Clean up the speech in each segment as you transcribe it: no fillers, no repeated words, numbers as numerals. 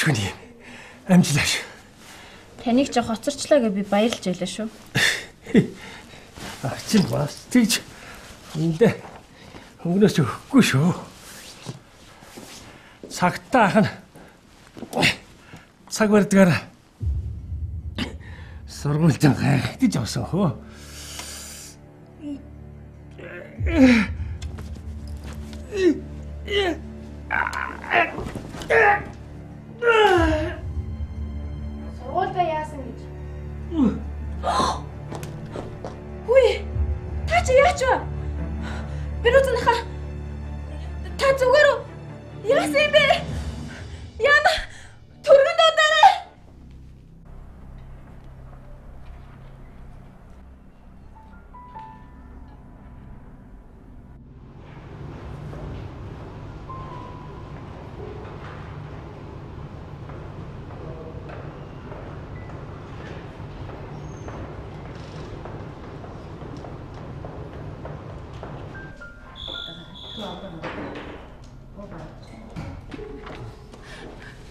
Шүний амжилааш. Таныг ч хоцорчлаа гэж би баярлж байлаа шүү. Чин бас тийч. Эндээ өнгнөөс өгөхгүй шүү. Цагтаах нь цаг барьдгаар сургуульд гайхтиж авсан хөө. Сургуультай яасан гэж. Хүй! Та чи яач вэ? Бирүүтнийхаа та зүгээр үү? Яасан юм бэ? Яна түргэн дуудаарай.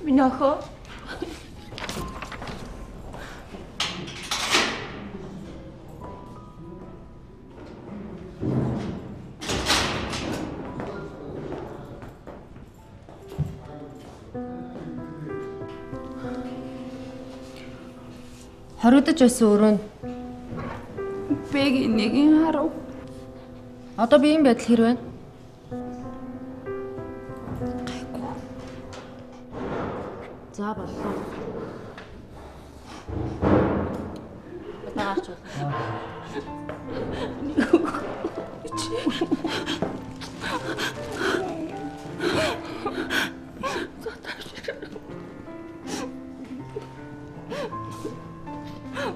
Минохо. Хоригдож байсан өрөөнд Бэг нэгэн харав. одоо биеийн байдал хэр байна? За боллоо. Батаарч байна.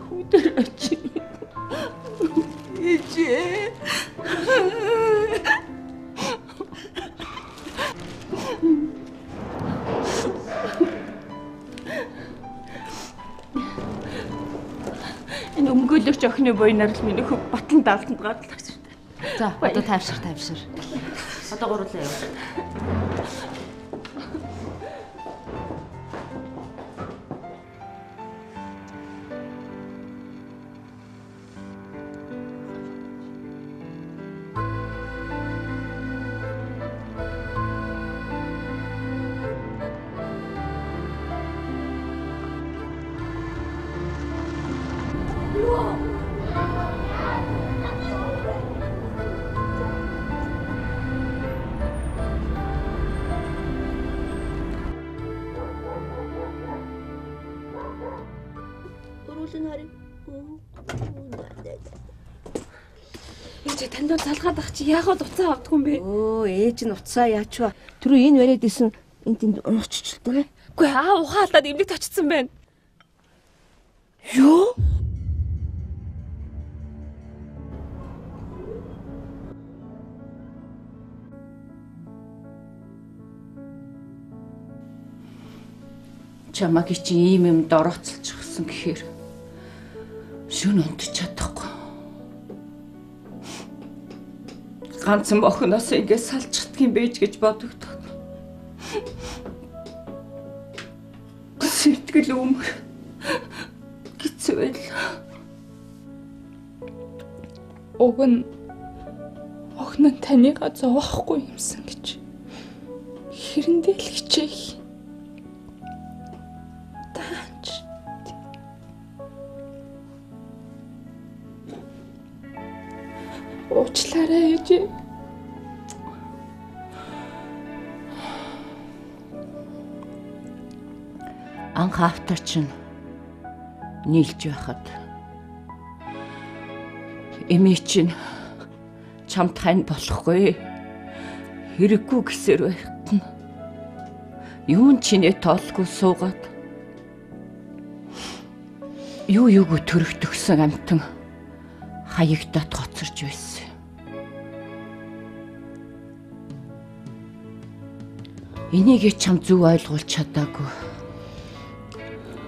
Хүдэрч. Ичээ. Энэ өмгөөлөгч охины буйнаар л миний хөв батлан даалтанд гарлаа шүү дээ. За одоо тайвшир. Одоо гурлаа яа. Ээж танд бол залгаад ах чи яагаад уцаа авдгүй юм бэ? Өө ээж нь уцаа яач вэ? Түрүү энэ бариад исэн энэ тэнд унууччихлаа. Үгүй аа ухаалаад эмнэлэгт очсон байна. Юу? Чамаг чи ийм юм дорооцолчихсан гэхээр шүн унтж чадахгүй. Ганцхан охиноос ингэ салчихдгийн байж гэж бодогдов. Сэтгэл өмөр гиц байлаа. Уг нь охин нь танийгаа зовоохгүй юмсан гэж хэрэндээ л хичээх. Уучлаарай ээж. Анх автор чинь нийлж байхад эмээ чинь чамд хань болохгүй хэрэггүй гэсээр байхад нь юун чинээ тоолгүй суугаад юу юуг төрөгдөгсөн амтан хаягдаад гоцорж байсан. Энийг чам зөв ойлгуулж чадаагүй.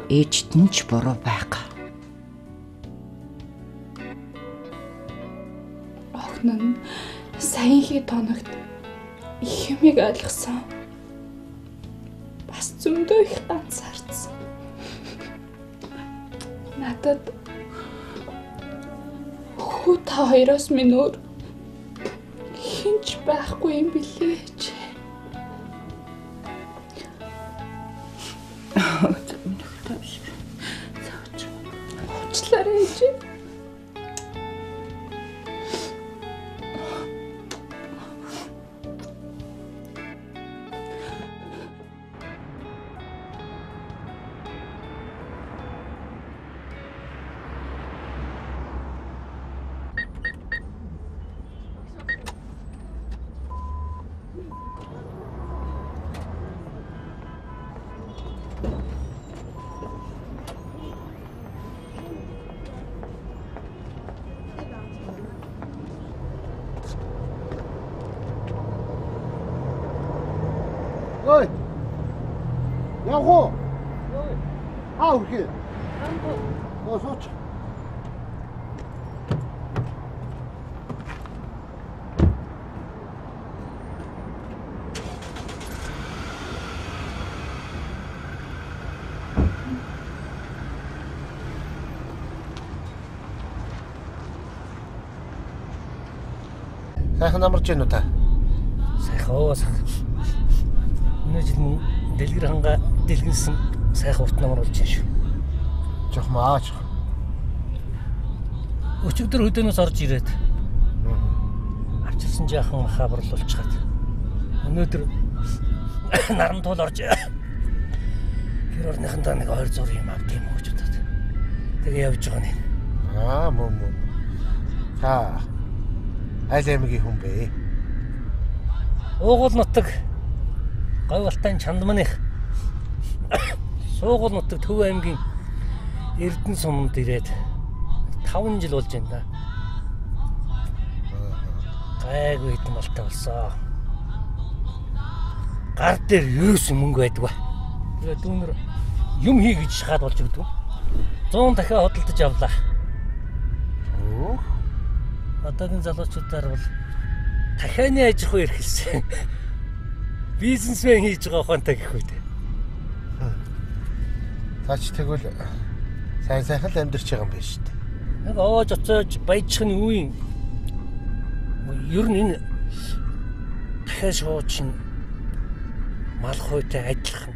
Ээжд нь ч буруу байгаа. Охин нь саяхи тоногт их юмыг ойлгосон. Бас зөндөө их ганцаардсан. Надад хүү та хоёроос минь өөр хинч байхгүй юм билээ ч. Уучлаарай чи. Ой. Явах уу? Аа үрхий. Сууч. Сайхан амарч гэнэ үү та? Сайхан сайхан. Жил дэлгэр ханга дэлгэрсэн сайхан урт намар болж байна шүү. Жохом аач. Өчигдөр хөдөөнөөс орж ирээд. Авчирсан жаахан хабарл болчихад. Өнөөдөр наран туул орж гэр орныхандаа нэг 200 юм авт юм уу гэж бодоод. Тэгээ явж байгаа нь. Аа мөн. Та аль аймгийн хүн бэ? Уугуул нутаг Говьалтайн Чандманых Суугуул нутаг Төв аймгийн Эрдэнэ суманд ирээд 5 жил болж байна да. Гайгүй хэдэн болтой болсон. Гар дээр юус мөнгө байдгүй. Тэгээд дүүнэр юм хий гэж шахаад болж өгдөг. 100 дахиад хөдөлтөж авлаа. Оо. Одоогийн залуучуудаар бол дахианы аж ахуй эрхэлсэн. Бизнесмен хийж байгаа ухаантай гэх үү. Таач тэгвэл сайхан л амьдарч байгаа юм байна шүү дээ. Нэг оож оцоож баяжхын үеийн ер нь энэ дахиад шуучин малхойтой ажиллах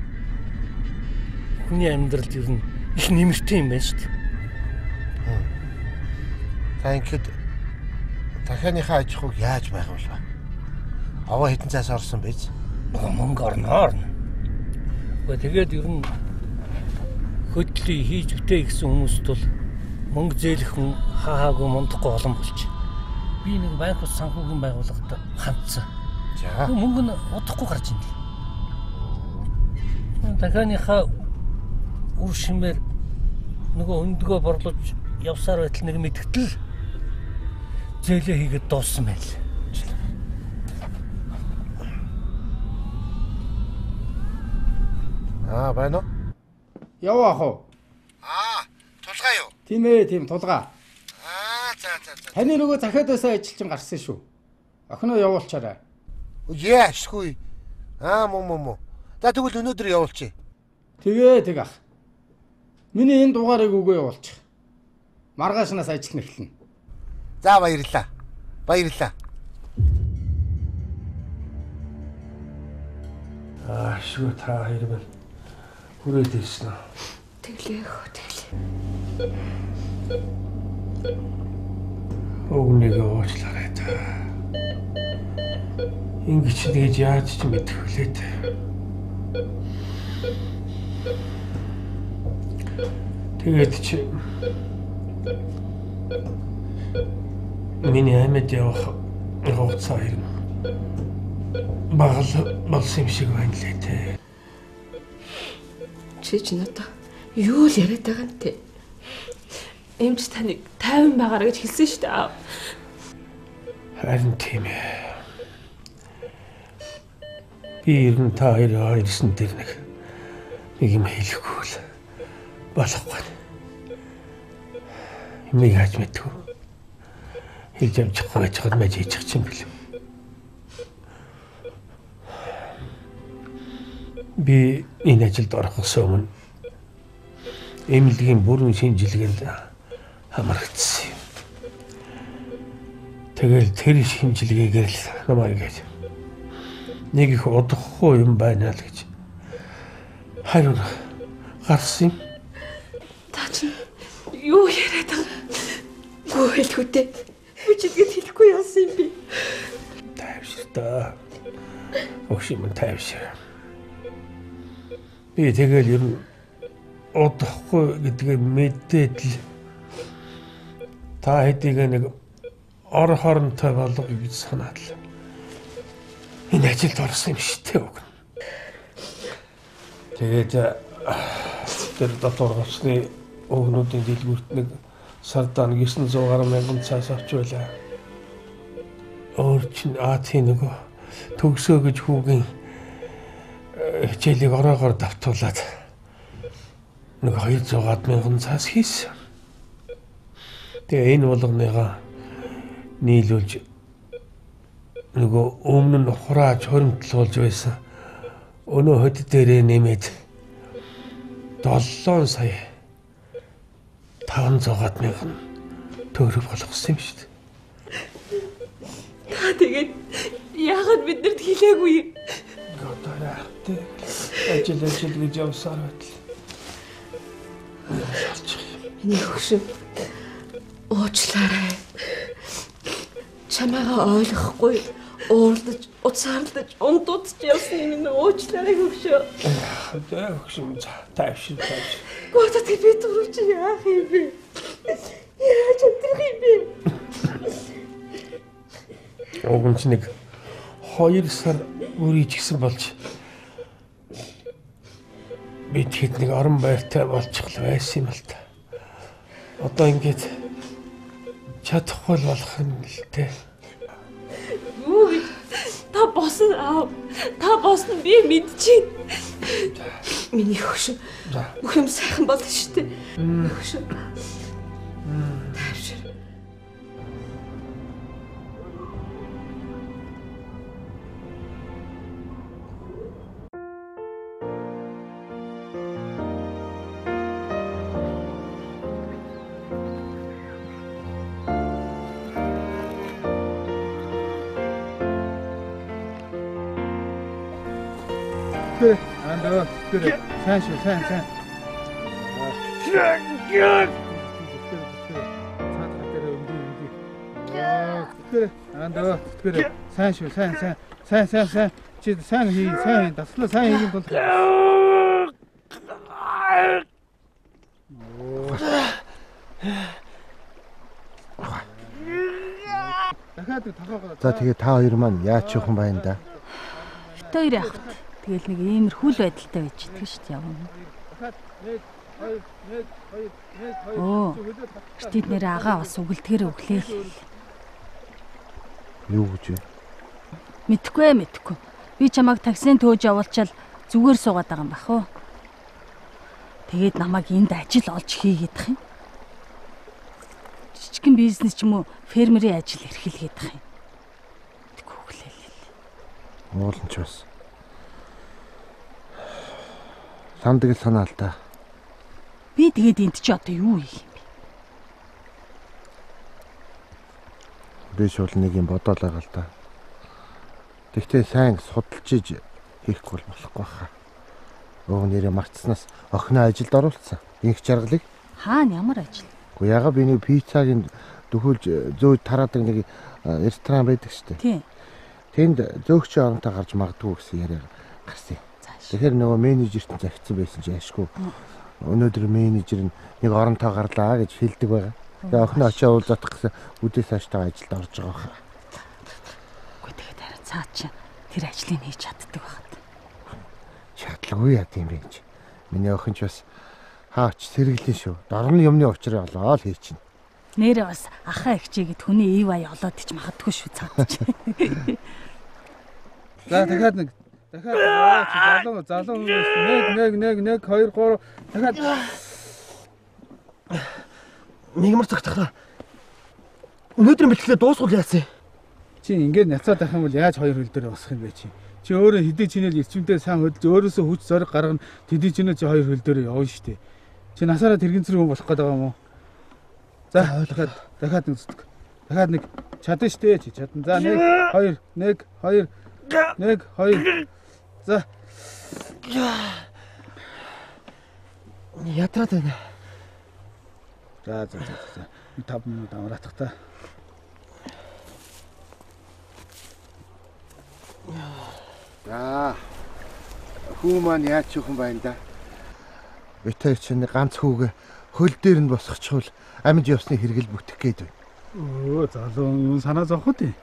хүний амьдралд ер нь их нэмэртэй юм байна шүү дээ. Та ингэхэд дахианыхаа аж ахуйг яаж байгуулваа? Аваа хэдэн цаас орсон биз? Мөнгө орноор. Тэгээд ер нь хөдлөе хийж үтэй гэсэн хүмүүст бол мөнгө зээлэх хүн хаагүй мундахгүй олон болж. Би нэг банк ус санхүүгийн байгууллагад хандсан. За. Мөнгө нь удахгүй гарч ирнэ. Дахианыхаа үр шимээр нөгөө өндгөө борлуулж явсаар байтал нэг мэдгэтэл зээлээ хийгээд дууссан байл. Аа байна уу? Яваа ах уу? Тулгаа юу? Тийм ээ, тийм тулгаа. За. Таны нөгөө захиад байсаа ажилчин гарсан шүү. Охиноо явуулчаарай. Яашгүй. Мөн. За тэгвэл өнөөдөр явуулчих. Тэг ах. Миний энэ дугаарыг өгөө явуулчих. Маргаашнаас ажил нэрлэнэ. За баярлалаа. Шүү та хоёр байна. Хүрээд ирсэн үү? Тэглээ. Өгнөг уучлаарай та. Ингэж тэгж яаж ч мэдэх вүлээ та. Тэгээд чи миний амьд явах хугацаа юм. Багал болсон юм шиг байна лээ те. Чи надад юу л яриад байгаа юм те? Эмч таныг 50 байгаараа гэж хэлсэн шүү дээ. Харин тийм ээ. Би ер нь та хоёроо ирсэн дээр нэг юм хэлэхгүй л болохгүй. Юмыг яаж мэдв? Хэлж амжихгүй байж хад мэж хийчих юм бэл. Би энэ ажилд орохоос өмнө эмнэлгийн бүрэн шинжилгээнд хамрагдсан юм. Тэгэл тэр шинжилгээгээр л намайг нэг их удахгүй юм байна л гэж хариу гарсан юм. Та чинь юу яриад байгаа? Гүү хэлэхүтээ. Би чидгээд хэлэхгүй яасан юм бэ? Тайвширтаа. Огшим тайвшир. Би тэгэл ер нь удахгүй гэдгээ мэдээд л та хэдийг нэг ор хоронтой болго гэж санаад л энэ ажилд орсон юм шүү дээ. Тэгээд тэр дотор госны өгнүүдийн дэлгүүрт нэг сардаа 900 гаруй мянган цаас авч байлаа. Өөр чинь тийм нөгөө төгсөө гэж хүүгийн хичээлийг ороогоор давтуулаад нэг 200 мянган цаас хийсэн. Тэгээ энэ болгоныгаа нийлүүлж нөгөө өмнө нь хурааж хоримтлуулж байсан өнөө хөд дээрээ нэмээд 7 сая 500 мянган төгрөг болгосон юм шүү дээ. Та тэгээд яагаад биднэрт хэлээгүй юм? Одоо яах вэ? Ажил гэж явсаар байтал. Миний хөгшин уучлаарай. Чамайгаа ойлгохгүй уурлаж, уцаарлаж, ундуудж явсан юм уучлаарай хөгшөө. Одоо хөгшин тайвшир. Гот би түрүүч яах юм бэ? Яаж амтрах юм бэ? Огонч нэг 2 сар үрийч гисэн болж би тэгэд нэг орон байртай болчих л байсан юм л та. Одоо ингэж чадахгүй болох юм л те. Юу та босон аа. Та босон би мэдчихээн. Миний хөгшин. Бүх юм сайхан болно шүү дээ. Хөгшин. Тайвшир. 그래, 너 그래, сайн. 그래, 너 그래, сайн. Чи сайн хий, таслаа сайн хийх бол. За тэгээ та хоёр маань яаж явах юм байна да? Бит хоёр яах вэ? Тэгэл нэг иймэрхүү л байдалтай байж идэх шүү дээ явна. Оо. Тэд нэр агаа бас үгэлдгэр өглөө. Юу гэж вэ? Мэдхгүй. Би чамайг таксинд төөж явуулчаал зүгээр суугаад байгаа юм бах уу. Тэгээд намайг энд ажил олж хийгээд их юм. Жижигхэн бизнес ч юм уу фермерийн ажил эрхэлгээд их юм. Тэгвэл Ууланч бас. Сандаг л санаа л та. Би тэгээд энд чи одоо юу хийх юм бэ? Би шул нэг юм бодоол байгаа л та. Тэгтээ сайн судалж иж хийхгүй болохгүй хаа. Өө нэрээ марцснаас охиноо ажилд оруулсан. Инх жаргалыг. Хаана ямар ажил? Гэхдээ яга би нэг пиццагийн дөхүүлж зөөд тараадаг нэг ресторан байдаг шүү дээ. Тийм. Тэнд зөөгчийн оронтой гарч магадгүй гэсэн яриа гарсан. Тэгэхээр нөгөө менежерт нь завьсан байсан чи яашгүй. Өнөөдөр менежер нэг оронтой гарлаа гэж хэлдэг байгаа. Тэгээ охин очиа уулзах гэсэн үдээс хааштай ажилд орж байгаа хаа. Гэхдээ тэгээд харин цаа чи тэр ажлыг хийж чаддаг байхад. Шатлгүй яа тийм бэ чи. Миний охин ч бас хаач сэргэлэн шүү. Дорны юмны учрыг олоод хий чинь. Нэрээ бас ахаа ихчээгээд хүний ив ай олоод ич магадгүй шүү цаад чи. За дахиад залуу нэг 2 3 дахиад Нэгмар цагтахлаа. Өнөөдрийн бэлтгэлээ дуусгуул яасан. Чи ингээд няцаад байх юм бол яаж 2 хөл дээр босох юм бэ чи? Чи Чи өөрөө хэдий чинэл эрчимтэй сайн хөдөлж өөрөөсөө хүч зориг гаргана. Тэдий чинэл чи хоёр хөл дээр явна шүү дээ. Чи насаараа тэрэгэн зэрэг хүн болох гээд байгаа юм уу? За дахиад нэг зүтг. Дахиад нэг чадна шүү дээ чи чадна. За 1 2 1 2 За. Ятраад байна. За. 5 минут амраах та. За. Хүү маань яаж ч хүн байна да. Битэр чинь ганц хүүгээ хөл дээр нь босгочвол амьд явсны хэрэгэл бүтэх гээд байна. Өө залуу юу санаа зовход ээ.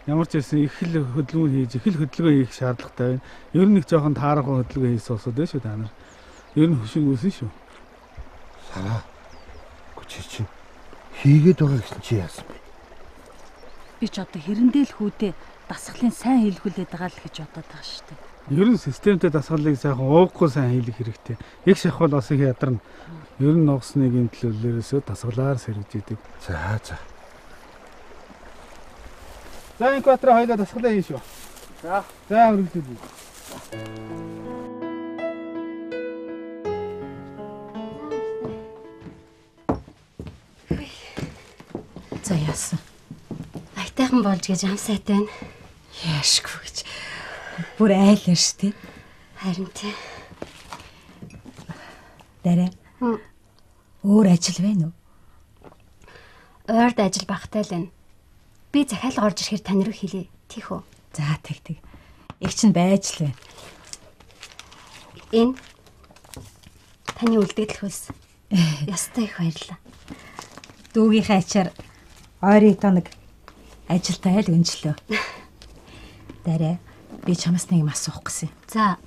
Ямар ч байсан их л хөдөлгөөн хийж их л хөдөлгөөн хийх шаардлагатай байна. Ер нь их жоохон таарах хөдөлгөөн хийсэн усуд ээ шүү та нар. Ер нь хөшин үсэн шүү. Сараа. Чи чинь хийгээд байгаа гэсэн чи яасан бэ? Би ч одоо хэрэндээ л хүүдээ дасгалын сайн хийлгүүлээд байгаа л гэж бодоод байгаа шүү дээ. Ер нь системтэй дасгалыг сайхан ууггүй сайн хийлгэх хэрэгтэй. Их шахвал бас их ядарна. Ер нь ногсныг юм төлөөлөөсөө дасгалаар сэргэж идэг. За. За энэ квадраа хоёлаа дасгалаа хийн шүү. За өргөлдөө. За яасан. Айтайхан болж гэж ам сайтай байна. Яашгүй гэж. Бүр айлна штэ. Харин тий. Дараа. Өөр ажил байна уу? Ойрд ажил багтай л байна. Би захиалга орж ирэхээр тань руу хэлье. Тийх үү? За тэг. Их чинь байж л байна. Энэ таны үлдэгдэл хөлс. Ястай их баярлаа. Дүүгийнхээ ачаар ойрыг тоног ажилтаа л өнжлөө. Дараа би чамаас нэг юм асуух гэсэн. За.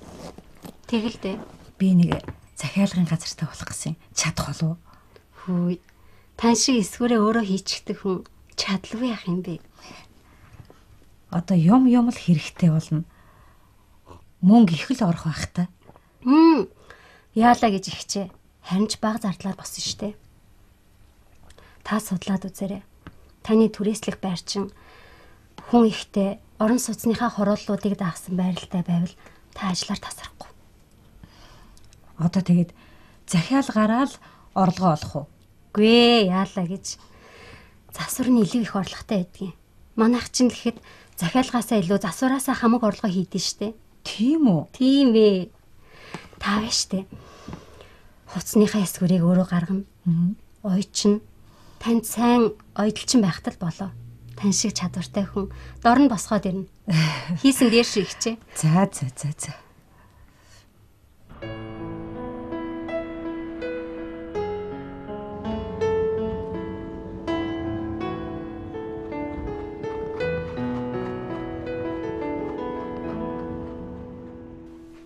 Тэгэлдэ. Би нэг захиалгын газартаа болох гэсэн. Чадах болов уу? Хөөе. Тань шиг эсвэрээ өөрөө хийчихдэг хүн чадлагүй яах юм бэ? Одоо юм л хэрэгтэй болно. Мөнгө их л орох байх та. Яалаа гэж ихчээ. Харин ч бага зардлаар босно штэ. Та судлаад үзээрэй. Таны түрээслэх байрчин хүн ихтэй орон сууцныхаа хурууллуудыг даасан байралтай байвал та ажлаар тасрахгүй. Одоо тэгээд захиалгаараа л орлогоо олох уу? Үгүй яалаа гэж. Засвар нь илүү их орлоготой байдгийн. Манайх чинь гэхэд захиалгаасаа илүү засвараасаа хамаг орлого хийдэж штэ. Тийм үү? Тийм ээ. Та вэ штэ. Хуцсныхаа эсвэрийг өөрөө гаргана. Ойчин танд сайн ойдлчин байхтал болоо. Тань шиг чадвартай хүн дор нь босгоод ирнэ. Хийсэн дээр шиг хичээ. За.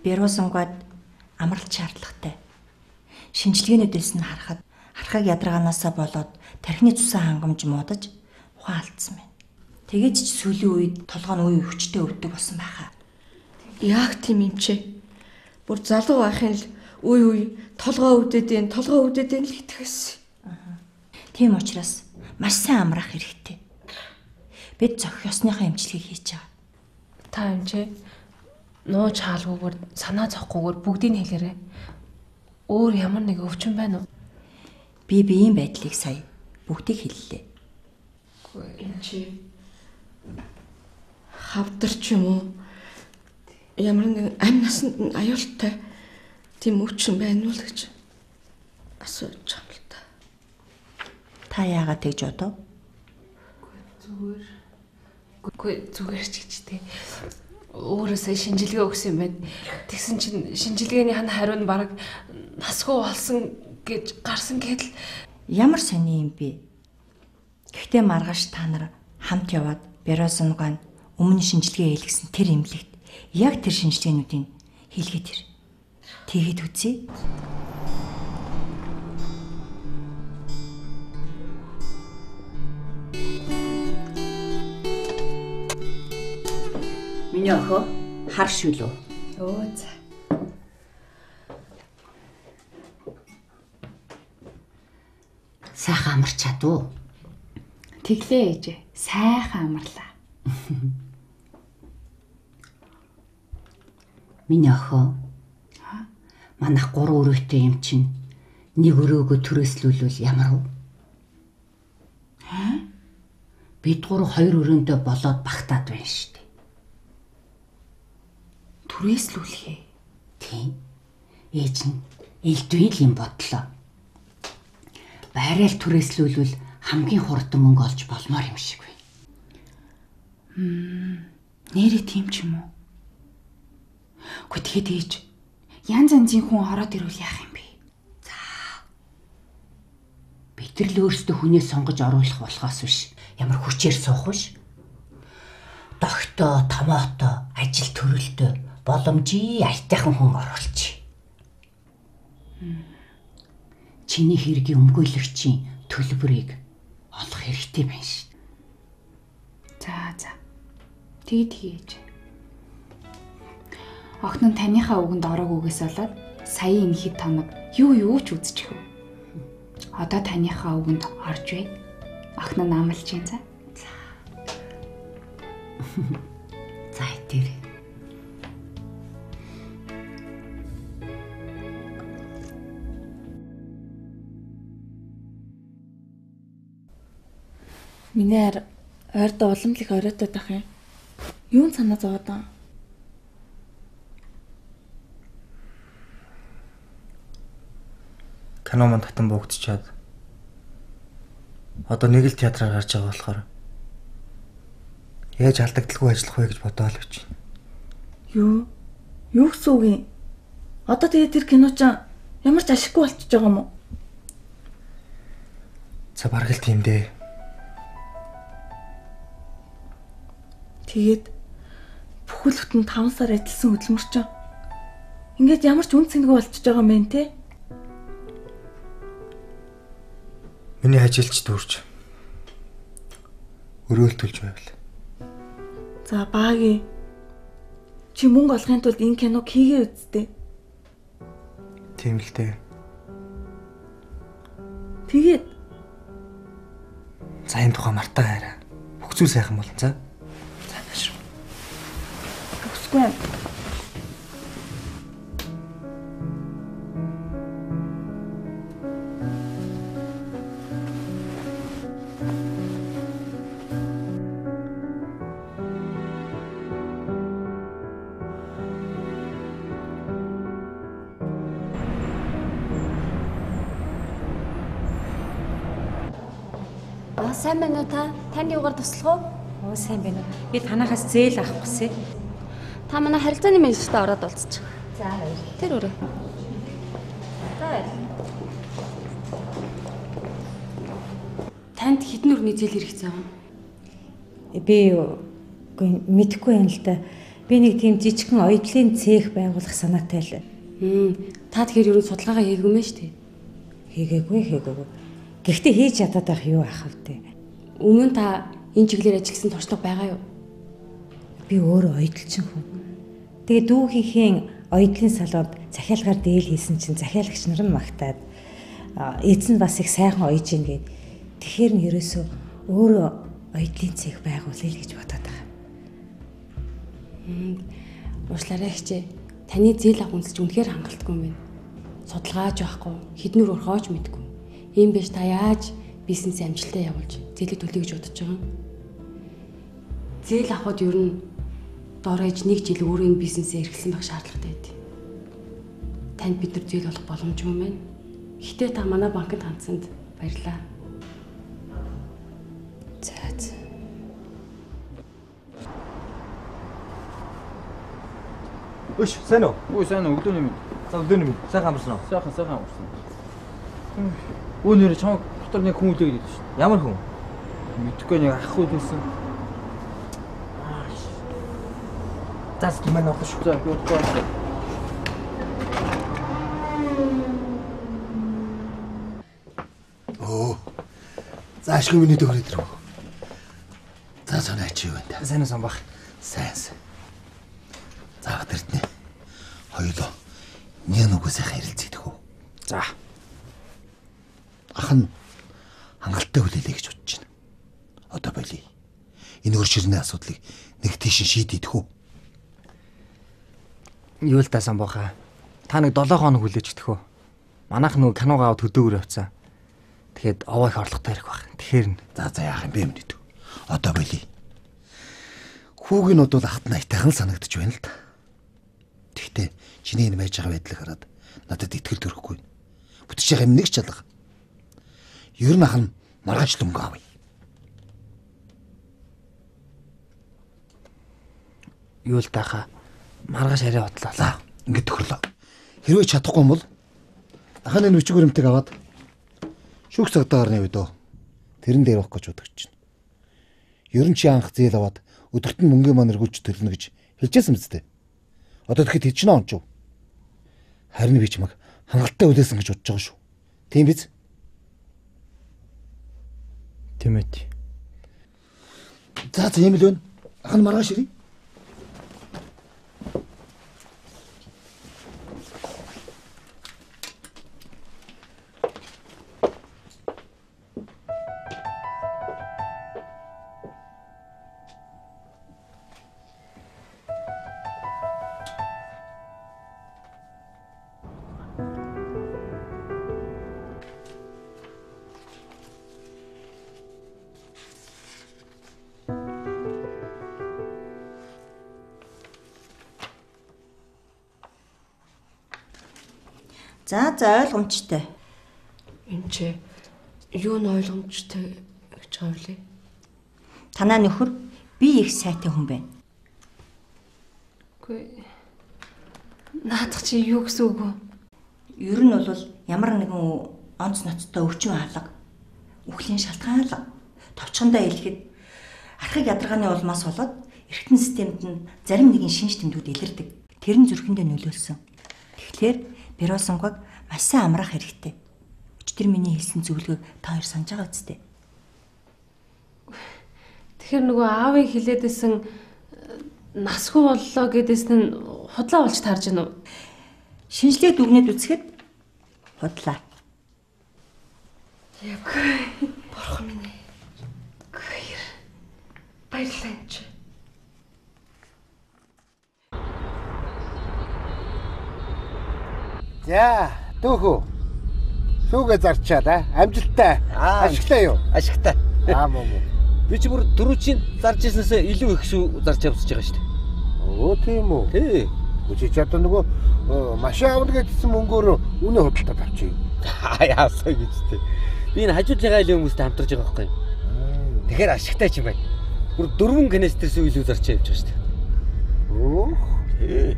Бэрүүсэнгод амралт шаардлагатай. Шинжилгээнүүдээс нь харахад ядаргаанаасаа болоод тархины цусан хангамж муудаж ухаан алдсан байна. Тэгээд ч сүүлийн үед толгой нь үе хүчтэй өвддөг болсон байхаа. Яг тийм юм чи. Бүр залуу байхын л үе толгой өвдөдөө л итгэсэн. Тийм учраас маш сайн амрах хэрэгтэй. Бид зохих ёсныхаа эмчилгээг хийж байгаа. Та эмчээ нууж хаалгуугаар санаа зовхгүйгээр бүгдийг хэлээрэй. Өөр ямар нэг өвчин байна уу? Би биеийн байдлыг сая бүгдийг хэллээ. Энэ чи хавдарч юм уу? Ямар нэг амь насанд аюултай тийм өвчин байна уу л гэж асууж байгаа юм л та. Та яагаад тэгж бодов? Зүгээр ч гэж тий. Өөрөөсөө шинжилгээ өгсөн юм байна. Тэгсэн чинь шинжилгээний хариу нь бараг насгүй болсон гэж гарсан гэдэл ямар сони юм бэ? Гэхдээ маргааш та нар хамт яваад Бэрүүсэнгод өмнө шинжилгээ хийлгэсэн тэр эмнэлэгт яг тэр шинжилгээнүүдийг хийлгээд ир. Тэгээд үзье. Миний охин хар шүлөө. Өө за. Сайхан амарч чадуу. Тэглээ ээжээ. Сайхан амарлаа. Миний охин. Манайх 3 өрөөтэй юм чинь нэг өрөөгөө түрээслүүлвэл ямар вэ? Бид 3 2 өрөөндөө болоод багтаад байна шүү дээ. Түрээслүүлэх ээ. Тийм. Ээж нь элдвийн юм бодлоо. Байрал түрээслүүлвэл хамгийн хурдан мөнгө олж болмоор юм шиг байна. Нэрээ тийм ч юм уу? Гэхдээ ээж янз янзын хүн ороод ирвэл яах юм бэ? Бид л өөрсдөө хүнээ сонгож оруулах болохоос биш. Ямар хүчээр суух биш. Догтоо, томоото, ажил төрөлтөө боломжийн аятайхан хүн оруулчих. Чиний хэргийн өмгөөлөгчийн төлбөрийг олох хэрэгтэй байна шүү. За. Тэгж. Охин нь таныхаа үгэнд ороогүйгээс болоод саяын энэхэд танаг юу ч үзчихв. Одоо таныхаа үгэнд орж бай. Охин нь амлаж юм за. За тэр. Миний ойрдоо улам л их оройтод байх юм. Юун санаа зовоод байгаа? Кино манд татан буугдчаад. Одоо нэг л театраар гарч байгаа болохоор яаж алдагдaltaгүй ажиллах вэ гэж бодоол гэж байна. Юу гэсэн үг юм? Одоо тэгээд тэр кино ч ямар ч ашиггүй болчихж байгаа юм уу? За бараг л тийм дээ. Тэгээд бүхэл бүтэн 5 сар ажилласан хөдөлмөрч ингээд ямар ч үн цэнэгүй болчихж байгаа юм бэ те? Миний ажилч дүүрч өрөөлтүүлж байвал. За бааги. Чи мөнгө олохын тулд энэ киног хийгээ үзтээ. Тийм л дээ. Тэгээд за энэ тухай мартаа хайраа. Бүх зүйл сайхан болно за. Үсгүй. Сайн байна уу та? Таны юугаар туслах уу? Сайн байна уу. Би танахаас зээл авах гэсэн. Та манай харилцааны менежертэй ороод уулзчих. За баяр. Тэр өрөө. За баяр. Танд хэдэн өрний зээл хэрэгцээ юм? Би үгүй мэдэхгүй юм л да. Би нэг тийм жижигхэн оёдлын цех байгуулах санаатай л. Та тэгэхээр ерөн судалгаагаа хийгээгүй юм шүү дээ. Хийгээгүй. Гэхдээ хийж чадаад байх юу ах вэ? Өмнө та энэ чиглэлээр ажилласан туршлага байгаа юу? Би өөрөө оёдлчин хүн. Тэгээ дүүхийнхээ оёдлын салбарт захиалгаар дээл хийсэн чинь захиалагч нар нь магтаад эзэн бас их сайхан оёж ийн гэд. Тэгэхээр нь ерөөсөө өөрөө оёдлын цех байгуулъя л гэж бодоод байгаа. Уушлаарай хичээ. Таны зээл авах үнсэж үнэхээр хангалтгүй юм байна. Судалгааж байхгүй, хэднэр урхооч мэдгүй. Ийм биш та яаж бизнес амжилтаа явуулж зээлээ төлөе гэж бодож байгаа юм. Зээл авахд ер нь доорож 1 жил өөрийн бизнесээ эрхлэн байх шаардлагатай байд. Танд бид нар зээл олох боломжгүй юм байна. Гэхдээ та манай банкнд хандсанд баярлалаа. За. Өш, сайн уу? Өө сайн уу, өглөөний минь. За өглөөний минь. Сайхан амарсан уу? Сайхан амарсан. Өө нэр чам дотор нэг хүн үлээ гэдэг шүү. Ямар хүн? Мэдхгүй нэг ах хүүд байсан. Зас гимэн авах шүү. За би удахгүй. Оо. За ашгүй миний төгрөг дэрв. За сонь ачи юу вэ? Сайн уу сан бах. Сайн. За гадэртнэ. Хоёулаа нэг нүгөө сайхан ярилцдаг уу? За. Ах нь хангалттай хүлээлээ гэж бодож байна. Одоо болий. Энэ өр ширний асуудлыг нэг тийш шийдийдэх үү? Юу л таасан бохоо. Та нэг 7 хоног хүлээж өгдөхөө. Манайх нөгөө киногаа аваад хөдөөгөр явцсан. Тэгэхэд овоо их орлоготой ирэх байх. Тэгэхээр За яах юм бэ юм дий. Одоо болий. Хүүгийнүүд бол ахт найтайхан санагдаж байна л да. Тэгтээ чиний энэ байж байгаа байдлыг хараад надад итгэл төрөхгүй. Бүтэж байгаа юм нэг ч чалга. Ер нь ахна маргааш лөнгө авъя. Юу л таахаа. Маргааш арай бодлоо. Ингээд төхөрлөө. Хэрвээ чадахгүй юм бол ахын энэ өчиг өрөмтөг аваад шүүх цагдаагаар нэвэ дөө. Тэрэн дээр явах гэж бодож чинь. Ер нь чи анх зээл аваад өдөрт нь мөнгө маань эргүүлж төлнө гэж хэлжсэн мэт дээ. Одоо тэгэхэд хэд ч нэ онч юу? Харин би чамайг хангалттай үлээсэн гэж бодож байгаа шүү. Тийм биз? Тэмэт. За ийм л байна. Ахын маргааш ирээ. За ойлгомжтой. Энд чи юу н ойлгомжтой гэж байгаа вэ? Танаа нөхөр би их сайтай хүн байна. Үгүй. Наадах чи юу гэсэн үг вэ? Ер нь бол ямар нэгэн онц ноцтой өвчин алга, үхлийн шалтгаан алга, товчхондоо илэхэд архаг ядаргааны улмаас болоод эргэтэн системд нь зарим нэгэн шинж тэмдгүүд илэрдэг. Тэр нь зүрхэндээ нөлөөлсөн. Тэгэхээр биросонгог маш сайн амраах хэрэгтэй. Өчтөр миний хэлсэн зөвлөгөөг та хоёр санаж байгаа үстэй. Тэгэхээр нөгөө аавын хэлээдсэн насгүй боллоо гэдээс нь худлаа болж таарж гэнэ үү? Шинжлэх дүгнээд үзэхэд худлаа. Яг борхон минь. Баярлалаа энэ. За, төөхөө. Шүүгээ зарчаад амжилттай. Ашигтай юу? Ашигтай. Муу. Би ч бүр дөрөвчийн зарж ирсэнээс илүү их шүү зарж явсаж байгаа шүү дээ. Оо тийм үү. Тий. Үгүй ч одоо нөгөө машин авна гэдсэн мөнгөөр үнэ худалдаад авчий. Яасаа гэж тий. Би энэ хажууд байгаа хүмүүстэй хамтарч байгаа байхгүй юу? Тэгэхээр ашигтай ч юм байна. Бүр 4 канистрээс илүү зарч явж байгаа шүү дээ. Оо. Тий.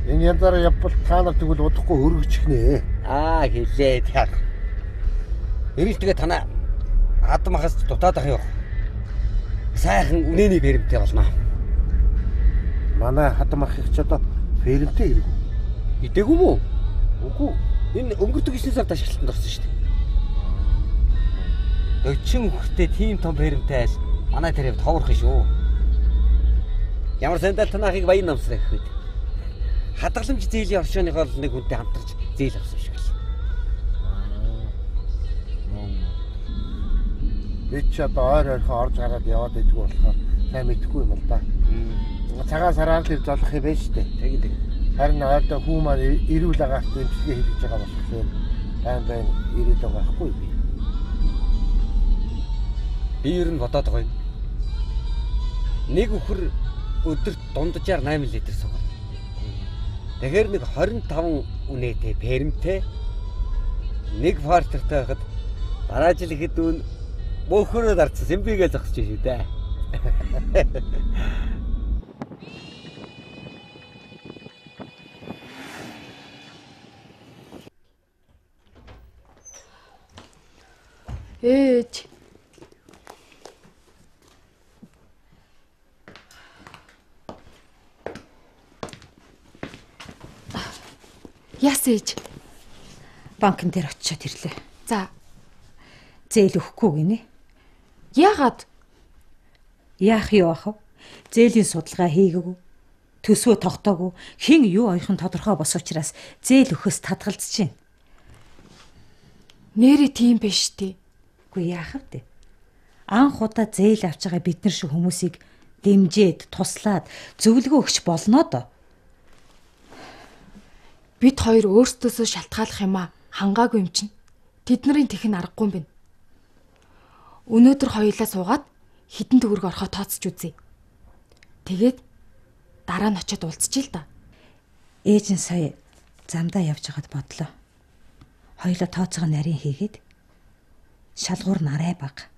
Энэ янзаараа явбал та нар тэгвэл удахгүй хөргөчих нэ. Хэлээд яах. Эрэл тэгээ танаа адмахаас дутаад ах юу. Сайхан үнэний фермтэй болно. Манай хадмах их ч одоо фермтэй хэрэг. Идээгүү мүү? Үгүй. Энэ өнгөрдөг 9 сард ашиглалтанд орсон шүү дээ. 40 хүртээ тийм том фермтэй айл манай тэр явд ховорох шүү. Ямар сандал танаахыг баян намсраа гэх үед. Хадгаламж зээлийн оршооныхоо нэг хүнтэй хамтарч зээл авсан шүү дээ. Би ч одоо ойрхон орж гараад яваад идэх болохоор сайн мэдэхгүй юм л да. Цагаан сараар л золох юм байна шүү дээ. Тэг. Харин ойртой хүү маань ирүүл агаарт эмчилгээ хийж байгаа болохоор байн ирээд байгаа байхгүй би. Би ер нь бодоод байгаа юм. Нэг өхөр өдөрт дунджаар 8 литр суугаад. Тэгэхээр нэг 25 үнэтэй фермтэй нэг фартертай байхад дараа жил ихэд үн мөхөрөө дарцсан сэмбигээ зогсож шүү дээ. Ээж. Яс ээж. Банкн дээр очиод ирлээ. За. Зээл өгөхгүй гинэ. Яагаад? Яах юу ах вэ? Зээлийн судалгаа хийгээгүй. Төсвөө тогтоогүй. Хэн юу ойхон тодорхой бос учраас зээл өгөхөөс татгалзаж байна. Нэрээ тийм биш тий. Үгүй яах вэ? Анх удаа зээл авч байгаа бид нар шиг хүмүүсийг дэмжиж, туслаад зөвлөгөө өгч болно доо. Бид хоёр өөрсдөөсөө шалтгааллах юм а хангаагүй юм чинь. Тэднэрийн тэхэн аргагүй юм байна. Өнөөдөр хоёулаа суугаад хідэн төгрөг орохоо тооцож үзье. Тэгээд дараа нь очиод уулзчих л да. Ээж нь сая замдаа явж байгаад бодлоо. Хоёулаа тооцоогоо нарийн хийгээд шалгуур нь арай бага.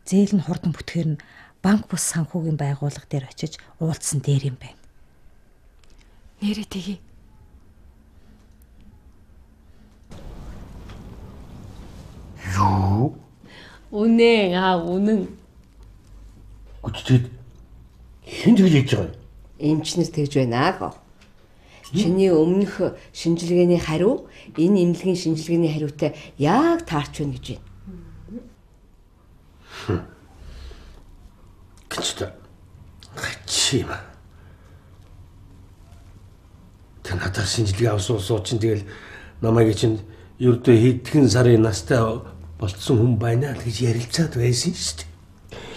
Зээл нь хурдан бүтгэхээр нь банк бус санхүүгийн байгууллага дээр очиж уулзсан дээр юм байна. Нэрээ тгий. Юу? Үнэн үнэн. Өчтөд хэн тэглэж байгаа юм? Эмчнэр тэгж байна аа. Чиний өмнөх шинжилгээний хариу энэ эмнэлгийн шинжилгээний хариутай яг таарч байна гэж байна. Гэвч гачим. Тэ надад шинжилгээ авсан чинь тэгэл намайг чинь ердөө хэдхэн сарын настай болцсон хүн байна гэж ярилцаад байсан шүү дээ.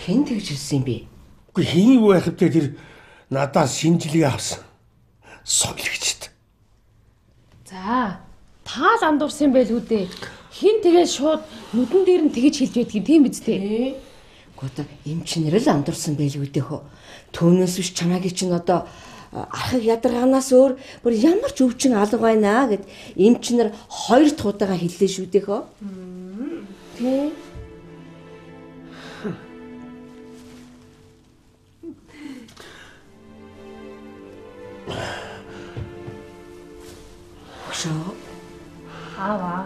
Хэн тэгж хэлсэн юм бэ? Үгүй хэн байх вэ тэр надад шинжилгээ авсан. Соёлгчд. За, таал андуурсан байл үү дээ. Хин тэгэл шууд нүдэн дээр нь тэгж хэлж байдгийг тийм биз дээ. Гото эмчнэр л андуурсан байл үү дээ хөө. Түүнээс биш чамаагийн чинь одоо архаг ядаргаанаас өөр бүр ямар ч өвчин алга байна гэд эмчнэр 2 дахь удаага хэллээ шүү дээ хөө. Тэ. Шо. Аваа.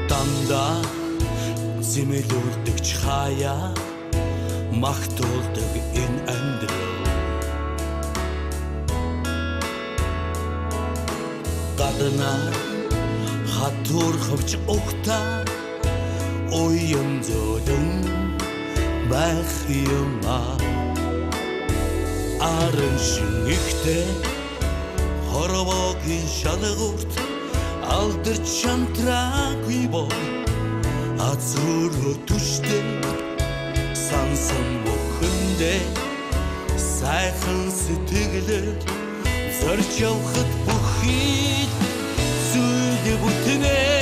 Дандаа зэмэлүүлдэгч хаяа магтуулдаг энэ амьдрал гаднаар хатуур хөвч ухтаа уян зөдөн байх юма арын шинэгтэй хоровогийн шалгуурт алдарч шантраагүй бо азруу түштэй сансан бүхэндээ сайхан сэтгэлээр зорж явахад бүхий зүйл бүтнээ